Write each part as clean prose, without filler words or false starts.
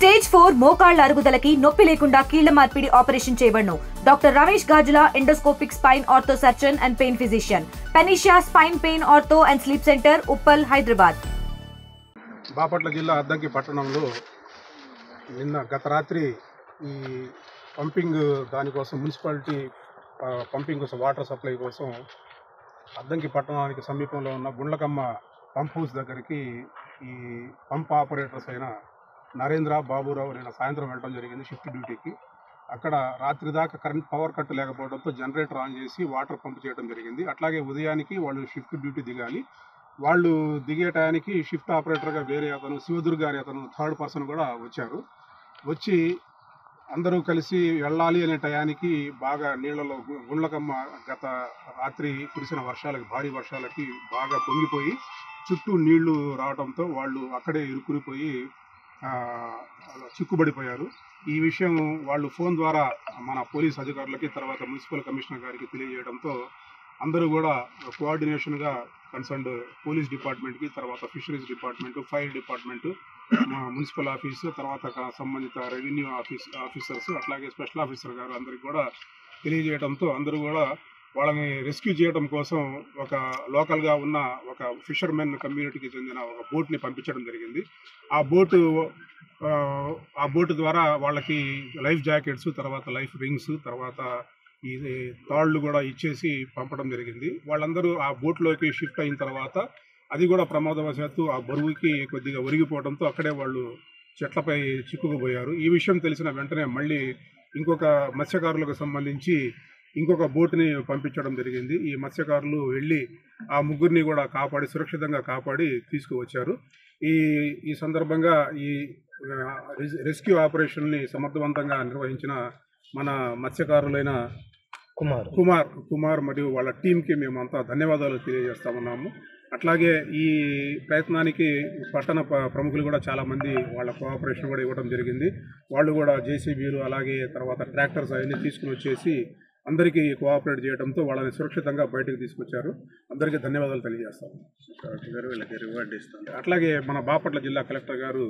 Stage 4 మోకాళ్ల అరుగుదలకి నొప్పి లేకుండా కీళ్ల మార్పిడి ఆపరేషన్ చేయబడును. Doctor Ramesh Gajula, endoscopic spine ortho surgeon and pain physician, Panacea spine pain ortho and sleep center, Uppal, Hyderabad. Bapatla జిల్లా అద్దంకి పట్టణంలో గత రాత్రి ఈ పంపింగ్ దానికోసం మున్సిపాలిటీ పంపింగ్ కోసం వాటర్ సప్లై కోసం అద్దంకి పట్టణానికి సమీపంలో ఉన్న గుండ్లకమ్మ పంప్ హౌస్ దగ్గరికి ఈ పంప్ ఆపరేటర్స్ అయిన నరేంద్ర, బాబురావు నేను సాయంత్రం వెళ్ళడం జరిగింది షిఫ్ట్ డ్యూటీకి. అక్కడ రాత్రి దాకా పవర్ కట్ లేకపోవడంతో జనరేటర్ ఆన్ చేసి వాటర్ పంప్ చేయడం జరిగింది. అట్లాగే ఉదయానికి వాళ్ళు షిఫ్ట్ డ్యూటీ దిగాలి. వాళ్ళు దిగే టయానికి షిఫ్ట్ ఆపరేటర్గా వేరే అతను శివదుర్గ గారి అతను థర్డ్ పర్సన్ కూడా వచ్చారు. వచ్చి అందరూ కలిసి వెళ్ళాలి అనే టయానికి బాగా నీళ్లలో గుండ్లకమ్మ గత రాత్రి కురిసిన వర్షాలకి, భారీ వర్షాలకి బాగా పొంగిపోయి చుట్టూ నీళ్లు రావడంతో వాళ్ళు అక్కడే ఇరుక్కునిపోయి చిక్కుబడిపోయారు. ఈ విషయం వాళ్ళు ఫోన్ ద్వారా మన పోలీస్ అధికారులకి, తర్వాత మున్సిపల్ కమిషనర్ గారికి తెలియజేయడంతో అందరూ కూడా కోఆర్డినేషన్గా కన్సర్న్డ్ పోలీస్ డిపార్ట్మెంట్కి, తర్వాత fisheries department, fire department, municipal office, తర్వాత సంబంధిత రెవెన్యూ ఆఫీసర్స్, అట్లాగే స్పెషల్ ఆఫీసర్ గారు అందరికి కూడా తెలియజేయడంతో అందరూ కూడా వాళ్ళని రెస్క్యూ చేయడం కోసం ఒక లోకల్గా ఉన్న ఒక ఫిషర్మెన్ కమ్యూనిటీకి చెందిన ఒక బోట్ని పంపించడం జరిగింది. ఆ బోటు ద్వారా వాళ్ళకి లైఫ్ జాకెట్స్, తర్వాత లైఫ్ రింగ్స్, తర్వాత ఈ తాళ్ళు కూడా ఇచ్చేసి పంపడం జరిగింది. వాళ్ళందరూ ఆ బోట్లోకి షిఫ్ట్ అయిన తర్వాత అది కూడా ప్రమాదవశాత్తు ఆ బరువుకి కొద్దిగా ఒరిగిపోవడంతో అక్కడే వాళ్ళు చెట్లపై చిక్కుకుపోయారు. ఈ విషయం తెలిసిన వెంటనే మళ్ళీ ఇంకొక మత్స్యకారులకు సంబంధించి ఇంకొక బోటుని పంపించడం జరిగింది. ఈ మత్స్యకారులు వెళ్ళి ఆ ముగ్గురిని కూడా సురక్షితంగా కాపాడి తీసుకువచ్చారు. ఈ సందర్భంగా ఈ రెస్క్యూ ఆపరేషన్ని సమర్థవంతంగా నిర్వహించిన మన మత్స్యకారులైన కుమార్ మరియు వాళ్ళ టీంకి మేమంతా ధన్యవాదాలు తెలియజేస్తామన్నాము. అట్లాగే ఈ ప్రయత్నానికి పట్టణ ప్రముఖులు కూడా చాలామంది వాళ్ళ కోఆపరేషన్ కూడా ఇవ్వడం జరిగింది. వాళ్ళు కూడా జేసీబీలు, అలాగే తర్వాత ట్రాక్టర్స్ అవన్నీ తీసుకుని వచ్చేసి అందరికీ కోఆపరేట్ చేయడంతో వాళ్ళని సురక్షితంగా బయటకు తీసుకొచ్చారు. అందరికీ ధన్యవాదాలు తెలియజేస్తాము. వీళ్ళకి రివార్డు ఇస్తాం. అట్లాగే మన బాపట్ల జిల్లా కలెక్టర్ గారు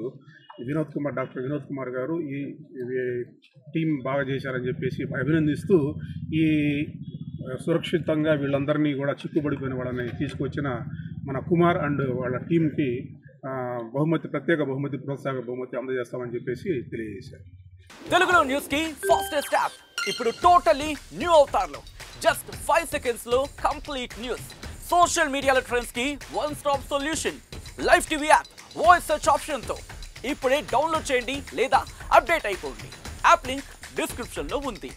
డాక్టర్ వినోద్ కుమార్ గారు ఈ టీం బాగా చేశారని చెప్పేసి అభినందిస్తూ ఈ సురక్షితంగా వీళ్ళందరినీ కూడా చిక్కుబడిపోయిన వాళ్ళని తీసుకొచ్చిన మన కుమార్ అండ్ వాళ్ళ టీంకి ప్రత్యేక బహుమతి, ప్రోత్సాహక బహుమతి అందజేస్తామని చెప్పేసి తెలియజేశారు. తెలుగులో న్యూస్ కి ఫాస్టెస్ట్ యాప్ ఇప్పుడు టోటల్లీ న్యూ అవతార్లో జస్ట్ 5 seconds లో కంప్లీట్ న్యూస్, సోషల్ మీడియాలో ట్రెండ్స్ కి one stop solution, live TV app, voice search option తో ఇప్పుడే డౌన్లోడ్ చేయండి లేదా అప్డేట్ అయిపోండి. యాప్ లింక్ డిస్క్రిప్షన్ లో ఉంది.